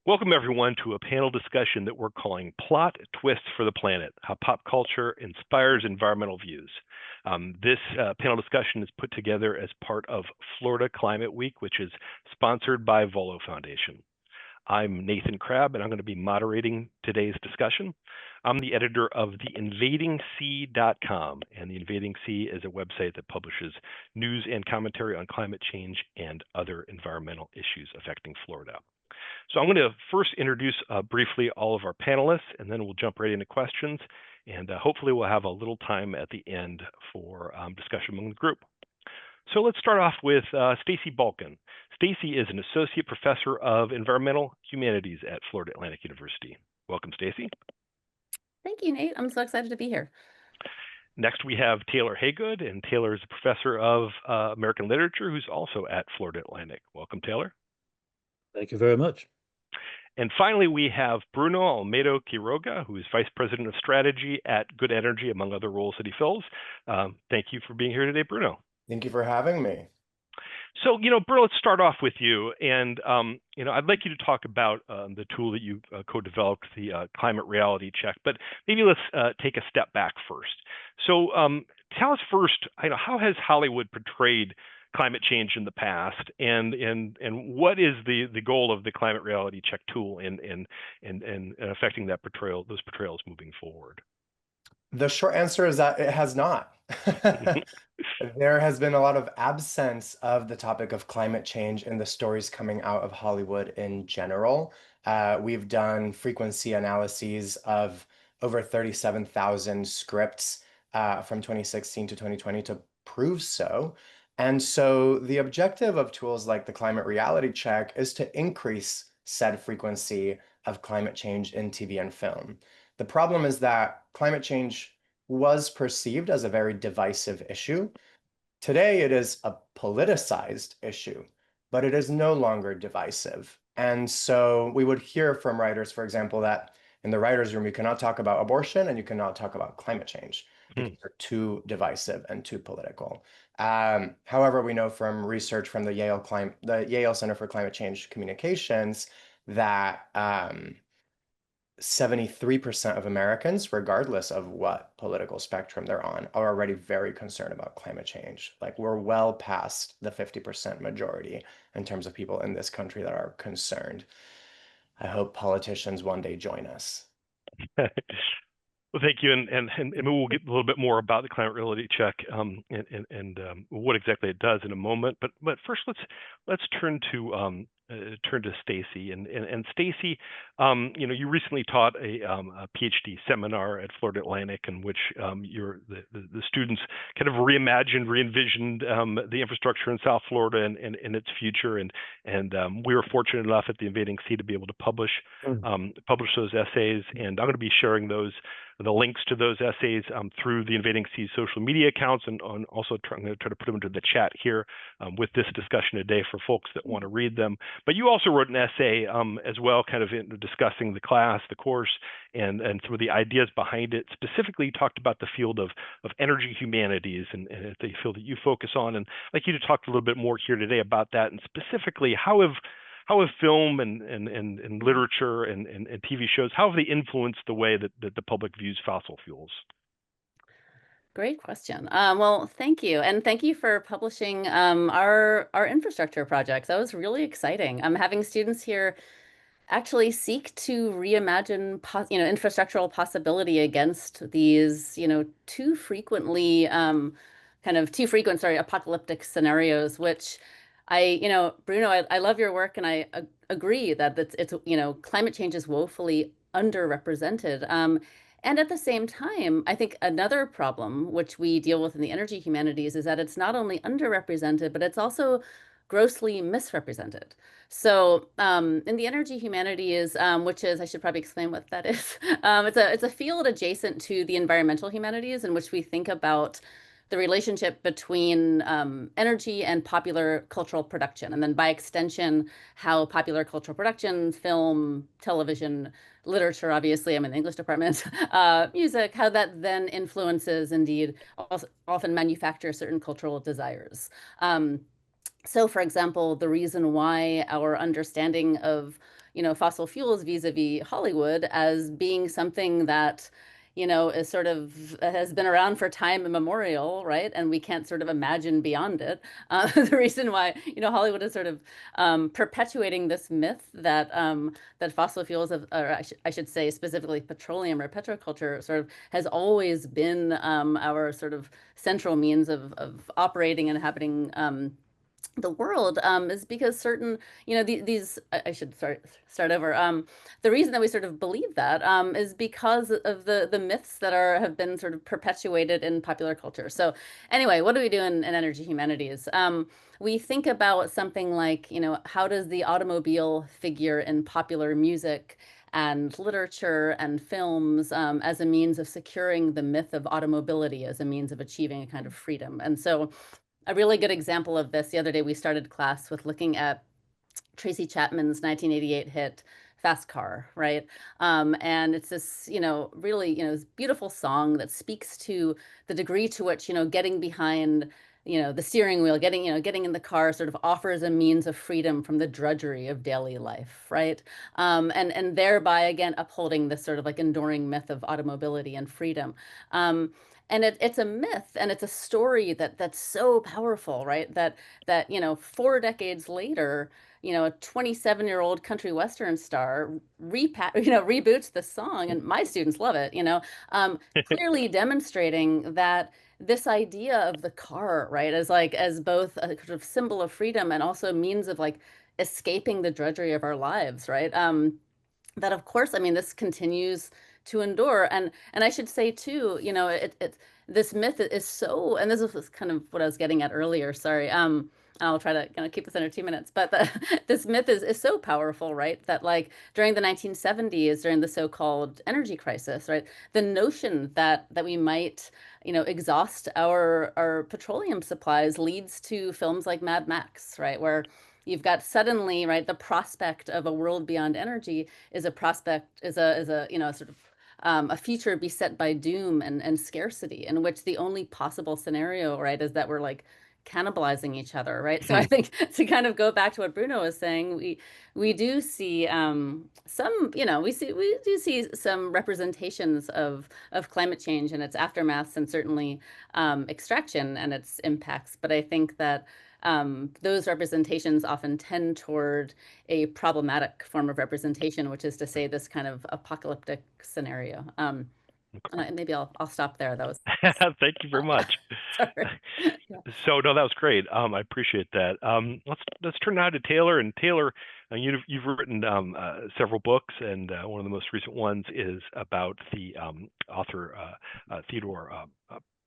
Welcome, everyone, to a panel discussion that we're calling Plot Twists for the Planet, How Pop Culture Inspires Environmental Views. This panel discussion is put together as part of Florida Climate Week, which is sponsored by Volo Foundation. I'm Nathan Crabbe, and I'm going to be moderating today's discussion. I'm the editor of the invadingsea.com, and the Invading Sea is a website that publishes news and commentary on climate change and other environmental issues affecting Florida. So I'm going to first introduce briefly all of our panelists, and then we'll jump right into questions, and hopefully we'll have a little time at the end for discussion among the group. So let's start off with Stacey Balkan. Stacey is an associate professor of environmental humanities at Florida Atlantic University. Welcome, Stacey. Thank you, Nate. I'm so excited to be here. Next, we have Taylor Hagood, and Taylor is a professor of American literature who's also at Florida Atlantic. Welcome, Taylor. Thank you very much. And finally, we have Bruno Almeida Quiroga, who is Vice President of Strategy at Good Energy, among other roles that he fills. Thank you for being here today, Bruno. Thank you for having me. So, Bruno, let's start off with you. And, I'd like you to talk about the tool that you co-developed, the climate reality check. But maybe let's take a step back first. So tell us first, how has Hollywood portrayed climate change in the past, and what is the goal of the climate reality check tool in affecting those portrayals moving forward? The short answer is that it has not. There has been a lot of absence of the topic of climate change in the stories coming out of Hollywood in general. We've done frequency analyses of over 37,000 scripts from 2016 to 2020 to prove so. And so the objective of tools like the climate reality check is to increase said frequency of climate change in TV and film. The problem is that climate change was perceived as a very divisive issue. Today, it is a politicized issue, but it is no longer divisive. And so we would hear from writers, for example, that in the writer's room, you cannot talk about abortion and you cannot talk about climate change because they're too divisive and too political. However, we know from research from the Yale Center for Climate Change Communications that 73% of Americans, regardless of what political spectrum they're on, are already very concerned about climate change. Like, we're well past the 50% majority in terms of people in this country that are concerned. I hope politicians one day join us. Well, thank you, and we'll get a little bit more about the climate reality check and what exactly it does in a moment. But first, let's turn to Stacey, and Stacey, you recently taught a PhD seminar at Florida Atlantic in which the students kind of re-envisioned the infrastructure in South Florida and its future, and we were fortunate enough at the Invading Sea to be able to publish those essays, and I'm going to be sharing the links to those essays through the Invading Sea social media accounts, and also I'm going to try to put them into the chat here with this discussion today for folks that want to read them. But you also wrote an essay as well, kind of discussing the course, and some of the ideas behind it. Specifically, you talked about the field of energy humanities and the field that you focus on. And I'd like you to talk a little bit more here today about that, and specifically how have film and literature and TV shows, how have they influenced the way that the public views fossil fuels? Great question. Well, thank you. And thank you for publishing our infrastructure projects. That was really exciting. Having students here actually seek to reimagine infrastructural possibility against these, too frequent, apocalyptic scenarios, which Bruno, I love your work, and I agree that it's climate change is woefully underrepresented. And at the same time, I think another problem which we deal with in the energy humanities is that it's not only underrepresented, but it's also grossly misrepresented. So in the energy humanities, which is, I should probably explain what that is. It's a field adjacent to the environmental humanities in which we think about the relationship between energy and popular cultural production, and then by extension, how popular cultural production, film, television, literature, obviously, I'm in the English department, music, how that then influences, indeed, often manufacture certain cultural desires. So, for example, the reason why our understanding of fossil fuels vis-a-vis Hollywood as being something that, is sort of has been around for time immemorial, right? And we can't sort of imagine beyond it. The reason why, Hollywood is sort of perpetuating this myth that that fossil fuels, or I should say specifically petroleum or petroculture, sort of has always been our sort of central means of operating and inhabiting the world, is because certain, these, I should start over. The reason that we sort of believe that is because of the myths that have been sort of perpetuated in popular culture. So anyway, what do we do in energy humanities? We think about something like, how does the automobile figure in popular music and literature and films, as a means of securing the myth of automobility as a means of achieving a kind of freedom. And so a really good example of this, the other day we started class with looking at Tracy Chapman's 1988 hit Fast Car, right? And it's this, really, this beautiful song that speaks to the degree to which, getting behind, the steering wheel, getting in the car sort of offers a means of freedom from the drudgery of daily life, right? And thereby, again, upholding this sort of like enduring myth of automobility and freedom. And it's a myth, and it's a story that's so powerful, right? That 4 decades later, a 27-year-old country western star reboots the song, and my students love it. Clearly demonstrating that this idea of the car, right, as both a kind of symbol of freedom and also means of like escaping the drudgery of our lives, right? That of course, I mean, this continues to endure. And I should say too, this myth is so, and this is kind of what I was getting at earlier, sorry. I'll try to kind of keep this under 2 minutes, but this myth is so powerful, right? That like during the 1970s, during the so-called energy crisis, right? The notion that we might, exhaust our petroleum supplies leads to films like Mad Max, right? Where you've got suddenly, right, the prospect of a world beyond energy is a prospect, is a sort of a future beset by doom and scarcity, in which the only possible scenario, right, is that we're like cannibalizing each other, right? So I think to kind of go back to what Bruno was saying, we do see some, we do see some representations of climate change and its aftermaths, and certainly extraction and its impacts. But I think that those representations often tend toward a problematic form of representation, which is to say this kind of apocalyptic scenario. Maybe I'll stop there. That was Thank you very much. sorry. Yeah. So no, that was great. I appreciate that. Let's turn now to Taylor. And Taylor, you've written several books, and one of the most recent ones is about the author Theodore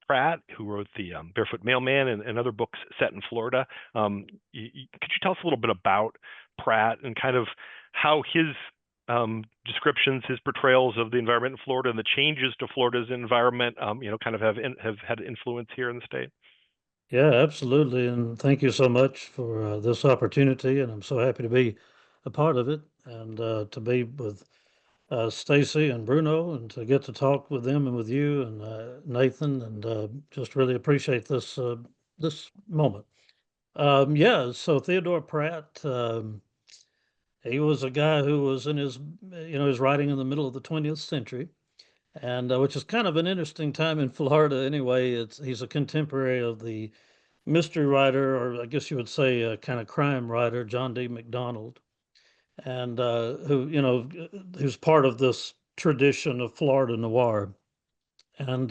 Pratt, who wrote the Barefoot Mailman and other books set in Florida. Could you tell us a little bit about Pratt and kind of how his descriptions, his portrayals of the environment in Florida and the changes to Florida's environment, kind of have had influence here in the state? Yeah, absolutely. And thank you so much for this opportunity. And I'm so happy to be a part of it and to be with Stacey and Bruno and to get to talk with them and with you and Nathan, and just really appreciate this moment. Yeah, so Theodore Pratt, he was a guy who was in his writing in the middle of the 20th century, and which is kind of an interesting time in Florida anyway. He's a contemporary of the mystery writer, or I guess you would say a kind of crime writer, John D. MacDonald, and who's part of this tradition of Florida noir. And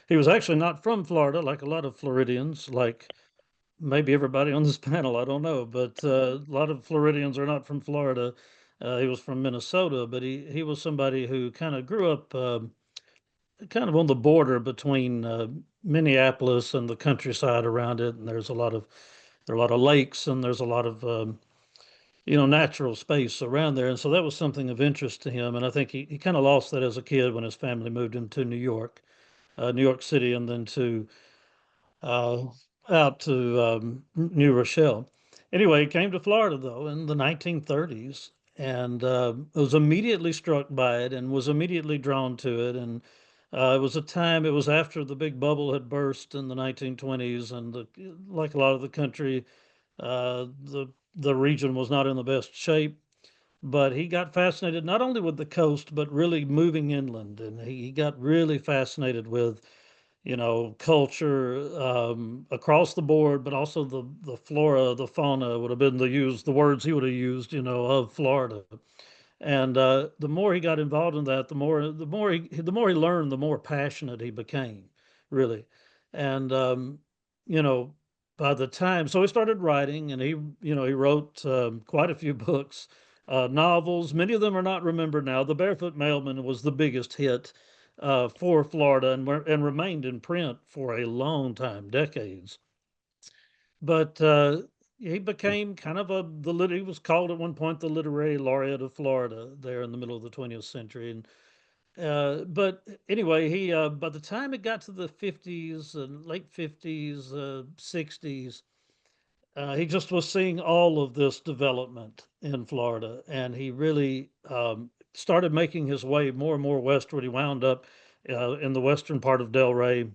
he was actually not from Florida, like a lot of Floridians, like maybe everybody on this panel, I don't know, but a lot of Floridians are not from Florida. He was from Minnesota, but he was somebody who kind of grew up kind of on the border between Minneapolis and the countryside around it. And there are a lot of lakes, and there's a lot of natural space around there. And so that was something of interest to him. And I think he kind of lost that as a kid when his family moved him to New York City, and then to uh, out to New Rochelle. Anyway, he came to Florida though in the 1930s, and was immediately struck by it and was immediately drawn to it. And it was after the big bubble had burst in the 1920s, and like a lot of the country, the region was not in the best shape. but he got fascinated not only with the coast, but really moving inland. And he got really fascinated with, culture across the board, but also the flora, the fauna would have been the words he would have used, of Florida. And the more he got involved in that, the more he learned, the more passionate he became, really. And you know, by the time, so he started writing, and he wrote quite a few books, novels. Many of them are not remembered now. The Barefoot Mailman was the biggest hit for Florida, and remained in print for a long time, decades. But he became kind of he was called at one point the literary laureate of Florida there in the middle of the 20th century. And but anyway, he by the time it got to the 50s and late 50s, 60s, he just was seeing all of this development in Florida, and he really started making his way more and more westward. He wound up in the western part of Delray,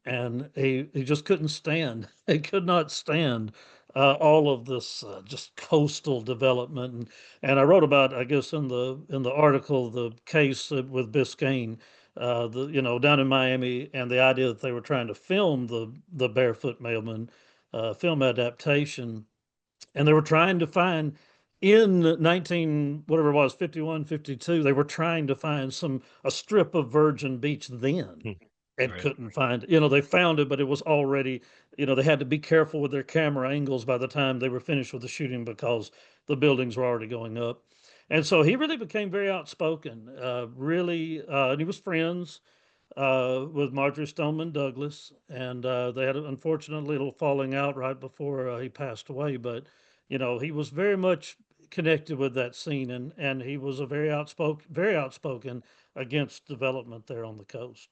and he just couldn't stand. He could not stand all of this just coastal development. And I wrote about, I guess, in the article, the case with Biscayne, down in Miami, and the idea that they were trying to film the Barefoot Mailman film adaptation, and they were trying to find, in 19 whatever it was, 51, 52, they were trying to find a strip of virgin beach then, Hmm. and Right. couldn't find it. They found it, but it was already, they had to be careful with their camera angles by the time they were finished with the shooting, because the buildings were already going up. And so he really became very outspoken, and he was friends with Marjorie Stoneman Douglas, and they had unfortunately a little falling out right before he passed away. But he was very much connected with that scene, and he was a very outspoken against development there on the coast.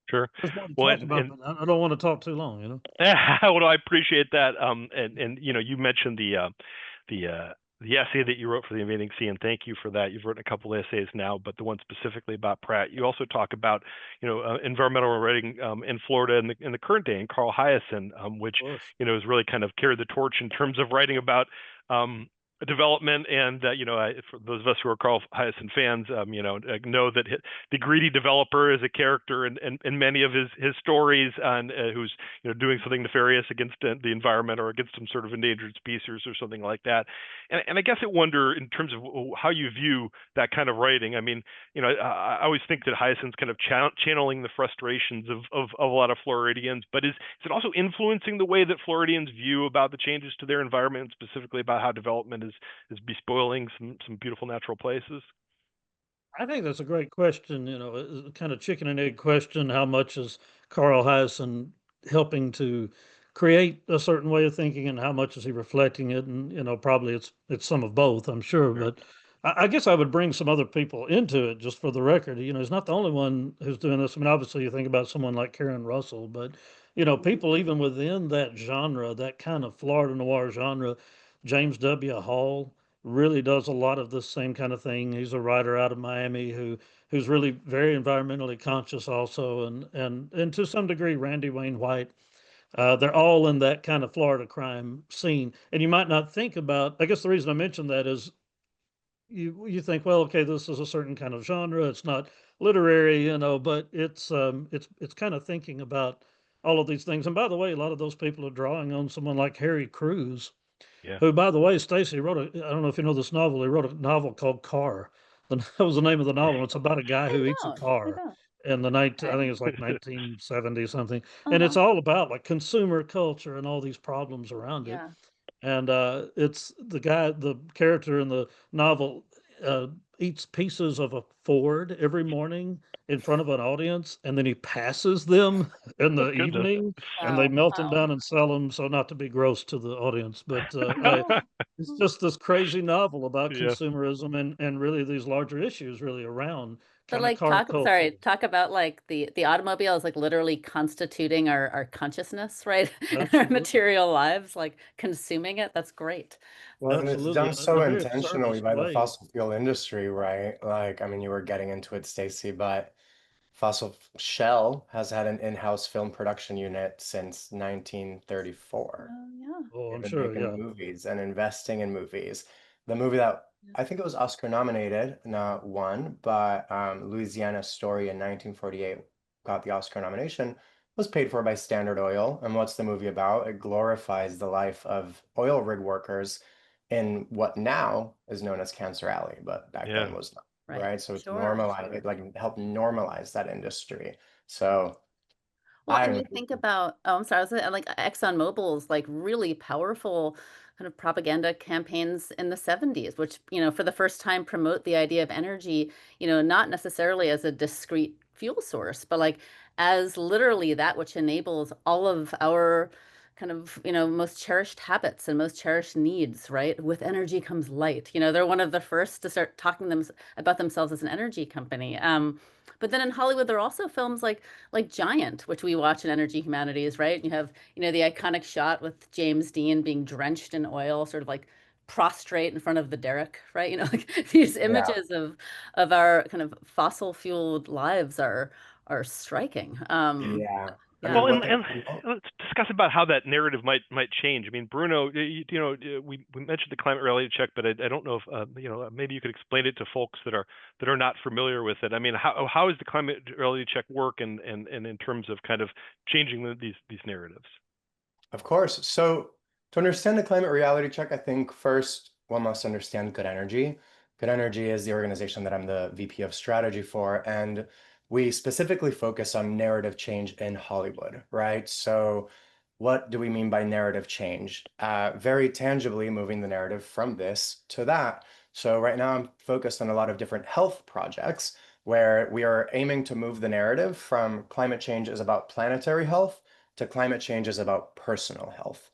Sure. There's more to Well, talk about, but I don't want to talk too long. well, I appreciate that. And you mentioned the uh, the essay that you wrote for the Invading Sea, and thank you for that. You've written a couple essays now, but the one specifically about Pratt. You also talk about environmental writing in Florida in the current day, and Carl Hyacin, which Of course. has really kind of carried the torch in terms of writing about development. And for those of us who are Carl Hyacin fans, know that the greedy developer is a character in many of his stories, and who's doing something nefarious against the environment, or against some sort of endangered species or something like that. And I guess I wonder, in terms of how you view that kind of writing. I mean, I always think that Hyacin's kind of channeling the frustrations of a lot of Floridians, but is it also influencing the way that Floridians view about the changes to their environment, and specifically about how development is bespoiling some beautiful natural places? I think that's a great question. Kind of chicken and egg question. How much is Carl Hyacin helping to create a certain way of thinking, and how much is he reflecting it? And probably it's some of both, I'm sure. Sure. But I guess I would bring some other people into it, just for the record. He's not the only one who's doing this. I mean, obviously, you think about someone like Karen Russell, but people even within that genre, that kind of Florida noir genre, James W. Hall really does a lot of this same kind of thing. He's a writer out of Miami who's really very environmentally conscious also, and to some degree Randy Wayne White. They're all in that kind of Florida crime scene, and you might not think about. I guess the reason I mentioned that is you think, well, okay, this is a certain kind of genre. It's not literary, but it's kind of thinking about all of these things. And by the way, a lot of those people are drawing on someone like Harry Cruz, Yeah. who, by the way, Stacey I don't know if you know this novel. He wrote a novel called Car. That was the name of the novel. It's about a guy who I eats a don't. I car don't. in the I Okay. think it's like 1970 something. And Uh-huh. it's all about like consumer culture and all these problems around it. Yeah. And it's the character in the novel uh, eats pieces of a Ford every morning in front of an audience, and then he passes them in Oh the goodness. evening, and they Wow. melt them Wow. down and sell them. So not to be gross to the audience, but Oh. it's just this crazy novel about Yeah. consumerism and really these larger issues really around But kind of like car culture. talk about like the automobile is like literally constituting our consciousness, right? And our Absolutely, material lives, like consuming it. That's great. And it's absolutely, done in so a very intentionally absurdist by the way. fossil fuel industry, right? Like, I mean, you were getting into it, Stacey, but Shell has had an in-house film production unit since 1934. Oh yeah. Oh, They've I'm been sure. making Yeah. movies and investing in movies. The movie that I think it was Oscar nominated, not won, but Louisiana Story in 1948 got the Oscar nomination, was paid for by Standard Oil. And what's the movie about? It glorifies the life of oil rig workers in what now is known as Cancer Alley, but back Yeah. then was not, Right. right? So it's Sure. normalized, it like helped normalize that industry. So Well, and I you think about, oh, I'm sorry, I was like ExxonMobil's like really powerful kind of propaganda campaigns in the 70s, which, for the first time promote the idea of energy, not necessarily as a discrete fuel source, but like as literally that which enables all of our kind of, most cherished habits and most cherished needs, right? With energy comes light. They're one of the first to start talking about themselves as an energy company. But then in Hollywood, there are also films like Giant, which we watch in Energy Humanities, right? You have, the iconic shot with James Dean being drenched in oil, sort of like prostrate in front of the derrick, right? Like these yeah. images of our kind of fossil fueled lives are striking. Yeah. I Yeah. mean, Well, what and they oh, let's discuss about how that narrative might change. I mean, Bruno, we mentioned the climate reality check, but I don't know if maybe you could explain it to folks that are not familiar with it. I mean, how does the climate reality check work, and in terms of kind of changing these narratives? of course. So to understand the climate reality check, I think first one must understand Good Energy. Good Energy is the organization that I'm the VP of strategy for, and we specifically focus on narrative change in Hollywood, right? So what do we mean by narrative change? Very tangibly moving the narrative from this to that. So right now I'm focused on a lot of different health projects where we are aiming to move the narrative from climate change is about planetary health to climate change is about personal health.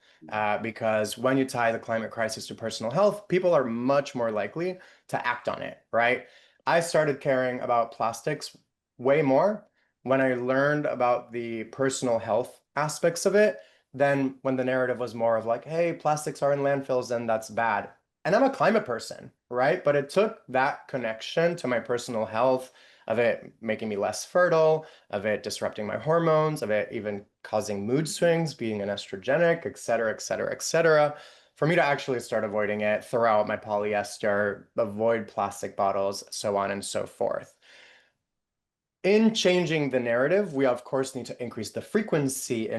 Because when you tie the climate crisis to personal health, people are much more likely to act on it, right? I started caring about plastics way more when I learned about the personal health aspects of it than when the narrative was more of like, hey, plastics are in landfills and that's bad. And I'm a climate person, right? But it took that connection to my personal health of it making me less fertile, of it disrupting my hormones, of it even causing mood swings, being an estrogenic, et cetera, et cetera, et cetera. For me to actually start avoiding it, throw out my polyester, avoid plastic bottles, so on and so forth. In changing the narrative, we of course need to increase the frequency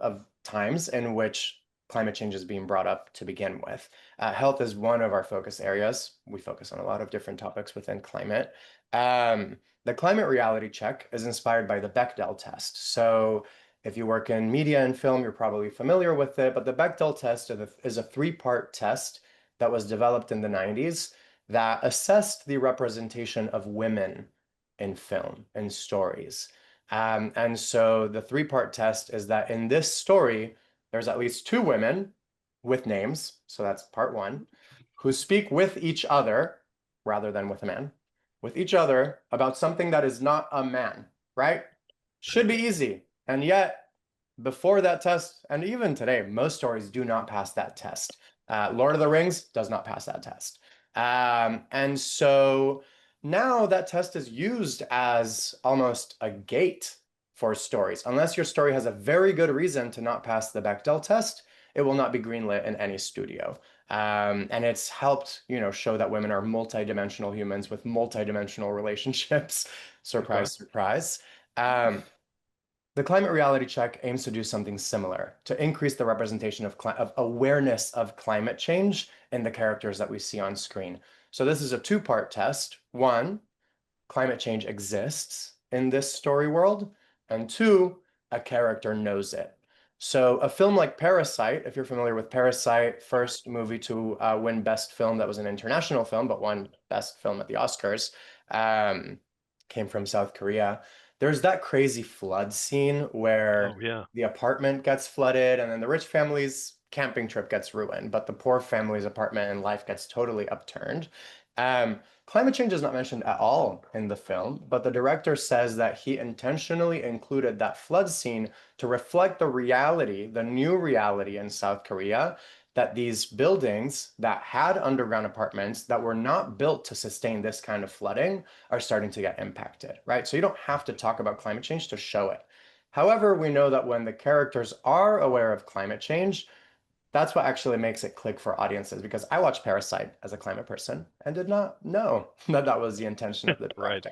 of times in which climate change is being brought up to begin with. Health is one of our focus areas. We focus on a lot of different topics within climate. The climate reality check is inspired by the Bechdel test. So if you work in media and film, you're probably familiar with it, but the Bechdel test is a three-part test that was developed in the 90s that assessed the representation of women in film and stories. And so the three-part test is that in this story, there's at least two women with names, so that's part one, who speak with each other rather than with a man, with each other about something that is not a man, right? Should be easy. And yet, before that test, and even today, most stories do not pass that test. Lord of the Rings does not pass that test. And so now that test is used as almost a gate for stories. Unless your story has a very good reason to not pass the Bechdel test, it will not be greenlit in any studio. And it's helped, show that women are multidimensional humans with multidimensional relationships. Okay. Surprise, surprise. The climate reality check aims to do something similar, to increase the representation of awareness of climate change in the characters that we see on screen. So this is a two-part test. One, climate change exists in this story world, and two, a character knows it. So a film like Parasite, if you're familiar with Parasite, first movie to win Best Film that was an international film, but won Best Film at the Oscars, um, came from South Korea. There's that crazy flood scene where Oh yeah. the apartment gets flooded and then the rich family's camping trip gets ruined, but the poor family's apartment and life gets totally upturned. Climate change is not mentioned at all in the film, but the director says that he intentionally included that flood scene to reflect the reality, the new reality in South Korea, that these buildings that had underground apartments that were not built to sustain this kind of flooding are starting to get impacted, right? So you don't have to talk about climate change to show it. However, we know that when the characters are aware of climate change, That's what actually makes it click for audiences, because I watched Parasite as a climate person and did not know that that was the intention of the Right. director.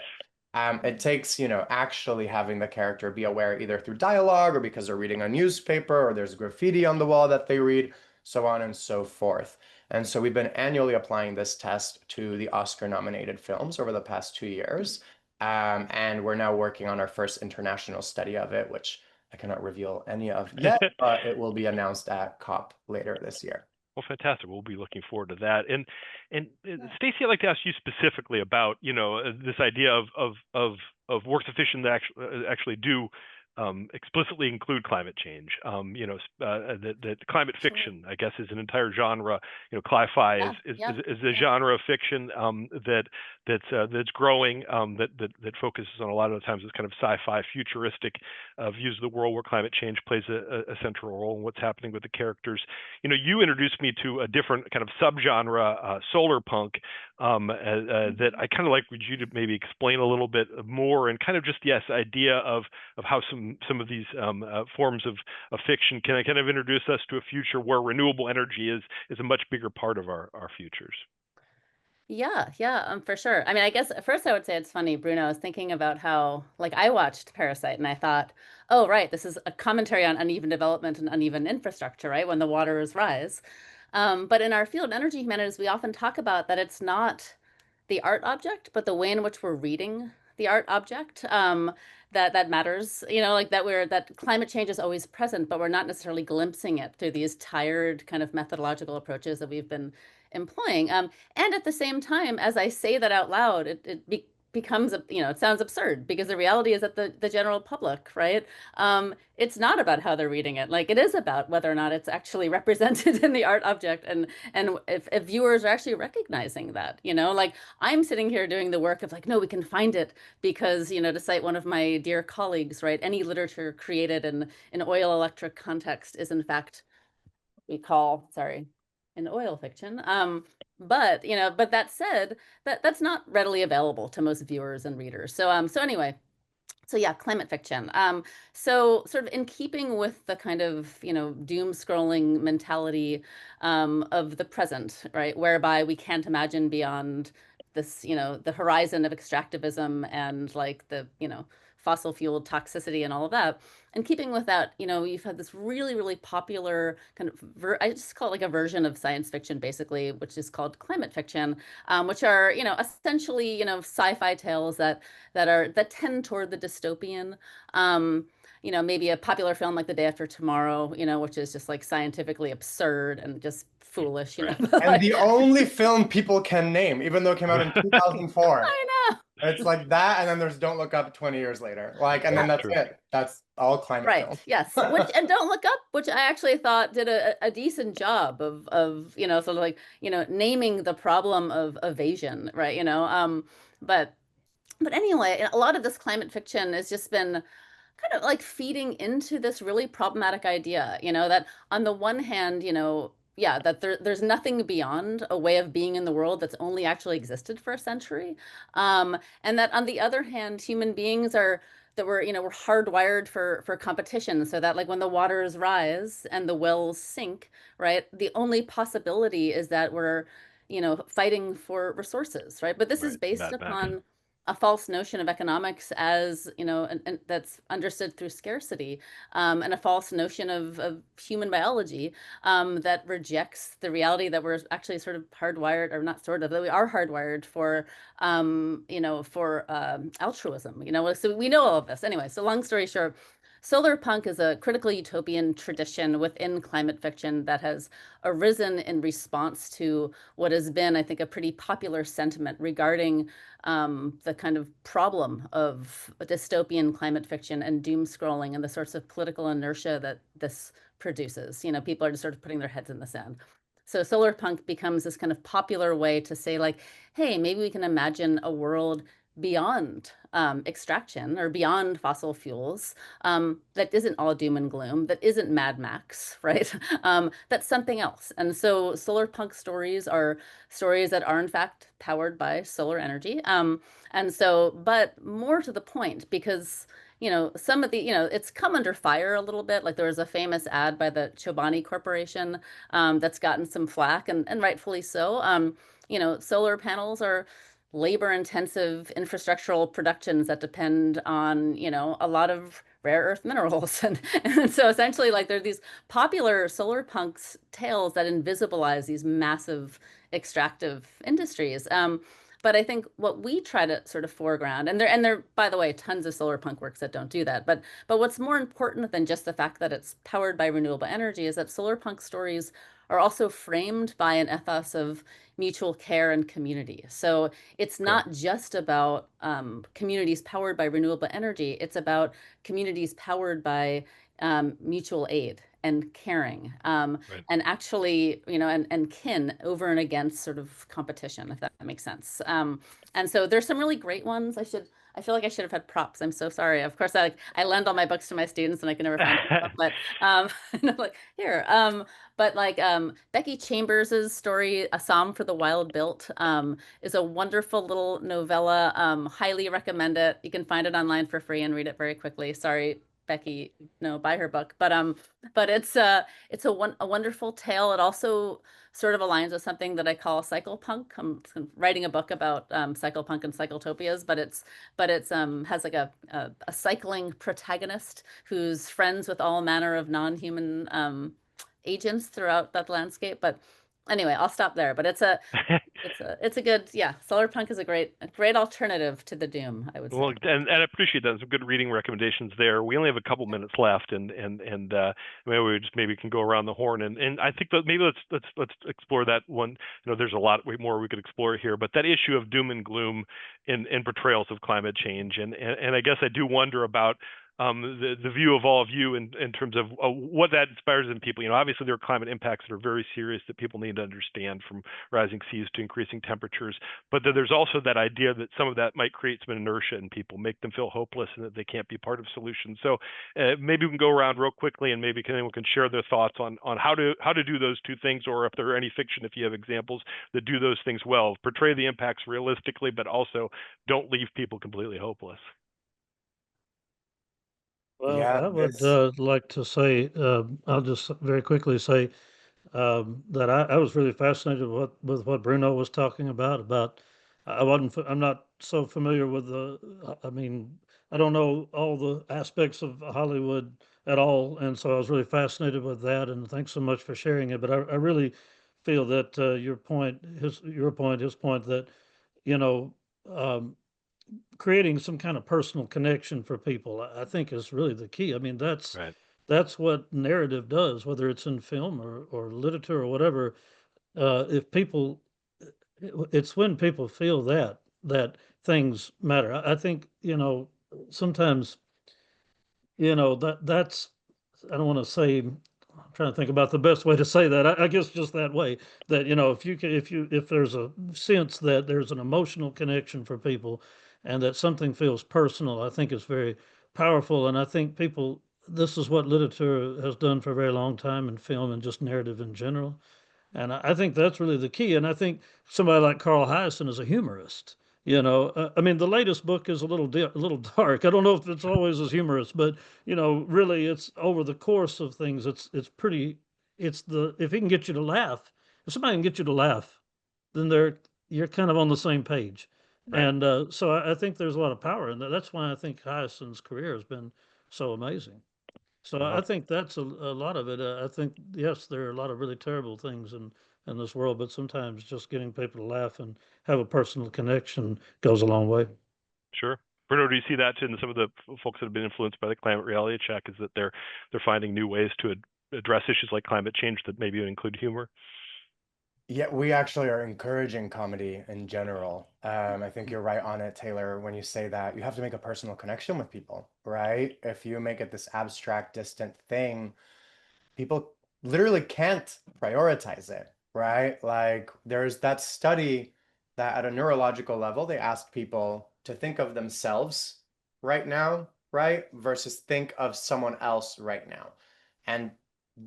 It takes, actually having the character be aware either through dialogue or because they're reading a newspaper or there's graffiti on the wall that they read, so on and so forth. And so we've been annually applying this test to the Oscar-nominated films over the past 2 years. And we're now working on our first international study of it, which I cannot reveal any of yet, but it will be announced at COP later this year. Well, fantastic. We'll be looking forward to that. And Stacey, I'd like to ask you specifically about this idea of works of fiction that actually do explicitly include climate change. That climate fiction, I guess, is an entire genre. Cli-fi is a genre of fiction that's growing, that focuses on a lot of the times this kind of sci-fi futuristic views of the world where climate change plays a central role in what's happening with the characters. You introduced me to a different kind of subgenre, solar punk, that I kind of like. Would you to maybe explain a little bit more, and kind of just idea of how some of these forms of fiction can kind of introduce us to a future where renewable energy is a much bigger part of our futures. Yeah, for sure. I mean, I guess at first I would say it's funny, Bruno. I was thinking about how, like, I watched Parasite and I thought, oh, right, this is a commentary on uneven development and uneven infrastructure, right? When the waters rise. But in our field of energy humanities, we often talk about that it's not the art object, but the way in which we're reading the art object, that matters. Like that climate change is always present, but we're not necessarily glimpsing it through these tired kind of methodological approaches that we've been employing. And at the same time, as I say that out loud, it becomes, it sounds absurd, because the reality is that the general public, right? It's not about how they're reading it. Like, it is about whether or not it's actually represented in the art object, and if viewers are actually recognizing that, like, I'm sitting here doing the work of like, no, we can find it because, to cite one of my dear colleagues, right? Any literature created in an oil electric context is in fact an oil fiction. But that said, that's not readily available to most viewers and readers. So anyway, so yeah, climate fiction. So sort of in keeping with the kind of, doom scrolling mentality of the present, right? Whereby we can't imagine beyond this, the horizon of extractivism and like the, fossil fuel toxicity and all of that. And keeping with that, you've had this really, really popular kind of, I just call it like a version of science fiction, basically, which is called climate fiction, which are, essentially, sci-fi tales that tend toward the dystopian. Maybe a popular film like The Day After Tomorrow, which is just like scientifically absurd and just foolish, Right. And the only film people can name, even though it came out in 2004. I know. It's like that, and then there's Don't Look Up 20 years later. Like, and then that's it. That's all climate film. Yes. And Don't Look Up, which I actually thought did a decent job of sort of like, naming the problem of evasion, right? But anyway, a lot of this climate fiction has just been kind of like feeding into this really problematic idea, that on the one hand, yeah, that there's nothing beyond a way of being in the world that's only actually existed for a century. And that on the other hand, human beings we're hardwired for competition, so that like when the waters rise and the wells sink, right, the only possibility is that we're, fighting for resources, right? But this is based upon a false notion of economics as, and that's understood through scarcity, and a false notion of human biology that rejects the reality that we're actually sort of hardwired, or not sort of, that we are hardwired for, altruism, so we know all of this. Anyway, so long story short, solar punk is a critical utopian tradition within climate fiction that has arisen in response to what has been, I think, a pretty popular sentiment regarding the kind of problem of dystopian climate fiction and doom scrolling and the sorts of political inertia that this produces. People are just sort of putting their heads in the sand. So solar punk becomes this kind of popular way to say like, hey, maybe we can imagine a world beyond extraction or beyond fossil fuels, that isn't all doom and gloom, that isn't Mad Max, right? That's something else. And so solar punk stories are stories that are in fact powered by solar energy. And so, but more to the point, because some of the, it's come under fire a little bit. Like there was a famous ad by the Chobani Corporation that's gotten some flack, and rightfully so. Solar panels are labor-intensive infrastructural productions that depend on, a lot of rare earth minerals. And so essentially, like, there are these popular solar punks tales that invisibilize these massive extractive industries. But I think what we try to sort of foreground, and there, by the way, tons of solar punk works that don't do that. But what's more important than just the fact that it's powered by renewable energy is that solar punk stories are also framed by an ethos of mutual care and community. So it's not just about communities powered by renewable energy. It's about communities powered by mutual aid and caring, Right. and actually, and kin over and against sort of competition, if that makes sense. And so there's some really great ones. I feel like I should have had props. I'm so sorry. Of course, I lend all my books to my students and I can never find them, but and I'm like, here. But like Becky Chambers's story, A Psalm for the Wild Built, is a wonderful little novella. Highly recommend it. You can find it online for free and read it very quickly. Sorry, Becky, no, buy her book. But it's a wonderful tale. It also sort of aligns with something that I call cyclepunk. I'm writing a book about cyclepunk and cyclotopias, but it's has like a cycling protagonist who's friends with all manner of non-human agents throughout that landscape. But anyway, I'll stop there. But it's a good, yeah. Solar punk is a great alternative to the doom, I would say. Well, and I appreciate that. Some good reading recommendations there. We only have a couple minutes left, and maybe we just maybe can go around the horn, and I think that maybe let's explore that one. There's a lot way more we could explore here, but that issue of doom and gloom in portrayals of climate change, and I guess I do wonder about the view of all of you in terms of what that inspires in people. Obviously there are climate impacts that are very serious that people need to understand, from rising seas to increasing temperatures. But then there's also that idea that some of that might create some inertia in people, make them feel hopeless and that they can't be part of solutions. So maybe we can go around real quickly and maybe anyone can share their thoughts on how to do those two things, or if there are any fiction, if you have examples that do those things well, portray the impacts realistically, but also don't leave people completely hopeless. Well, Yeah, I would this. like to say, I'll just very quickly say that I was really fascinated with what Bruno was talking about. I'm not so familiar with I mean, I don't know all the aspects of Hollywood at all, and so I was really fascinated with that. And thanks so much for sharing it. But I really feel that his point that you know. Um, Creating some kind of personal connection for people, I think is really the key. I mean, Right. that's what narrative does, whether it's in film or literature or whatever. If people, it's when people feel that things matter. I think sometimes that's I don't want to say. I'm trying to think about the best way to say that. I guess just that way that if you can, if there's a sense that there's an emotional connection for people, and that something feels personal, I think it's very powerful. And I think people, this is what literature has done for a very long time, in film and just narrative in general. And I think that's really the key. And I think somebody like Carl Hyacin is a humorist. I mean, the latest book is a little dark. I don't know if it's always as humorous, but really, it's over the course of things. It's pretty. If he can get you to laugh, if somebody can get you to laugh, then you're kind of on the same page. Right. And so I think there's a lot of power in that. That's why I think Hyacin's career has been so amazing. So I Well, think that's a lot of it. I think, yes, there are a lot of really terrible things in this world, but sometimes just getting people to laugh and have a personal connection goes a long way. sure. Bruno, do you see that in some of the folks that have been influenced by the climate reality check? Is that they're finding new ways to address issues like climate change that maybe would include humor? Yeah, we actually are encouraging comedy in general. I think you're right on it, Taylor, when you say that you have to make a personal connection with people, right? If you make it this abstract, distant thing, people literally can't prioritize it, right? Like there's that study that at a neurological level, they asked people to think of themselves right now, right? Versus think of someone else right now. And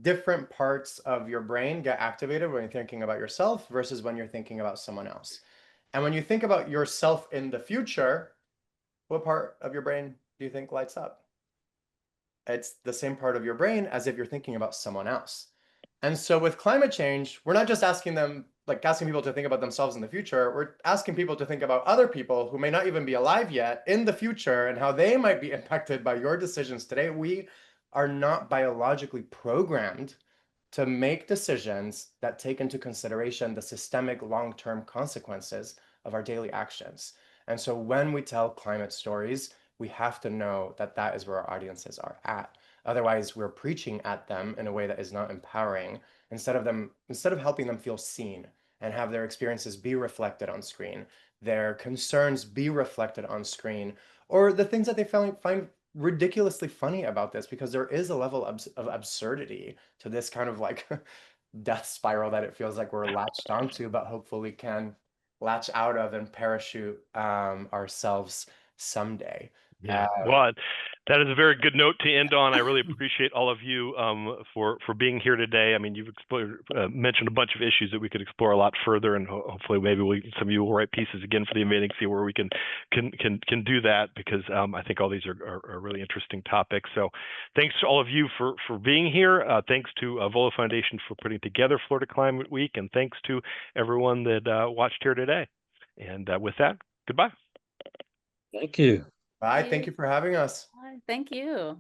different parts of your brain get activated when you're thinking about yourself versus when you're thinking about someone else. And when you think about yourself in the future, what part of your brain do you think lights up? It's the same part of your brain as if you're thinking about someone else. And so with climate change, we're not just asking people to think about themselves in the future. We're asking people to think about other people who may not even be alive yet in the future and how they might be impacted by your decisions today. We are not biologically programmed to make decisions that take into consideration the systemic long-term consequences of our daily actions. And so when we tell climate stories, we have to know that that is where our audiences are at. Otherwise, we're preaching at them in a way that is not empowering, instead of helping them feel seen and have their experiences be reflected on screen, their concerns be reflected on screen, or the things that they find ridiculously funny about this, because there is a level of absurdity to this kind of like death spiral that it feels like we're latched onto, but hopefully can latch out of and parachute ourselves someday. Yeah, well, that is a very good note to end on. I really appreciate all of you for being here today. I mean, you've mentioned a bunch of issues that we could explore a lot further, and hopefully, maybe some of you will write pieces again for the Invading Sea where we can do that, because I think all these are really interesting topics. So, thanks to all of you for being here. Thanks to Volo Foundation for putting together Florida Climate Week, and thanks to everyone that watched here today. And with that, goodbye. Thank you. Bye. Thank you for having us. Thank you.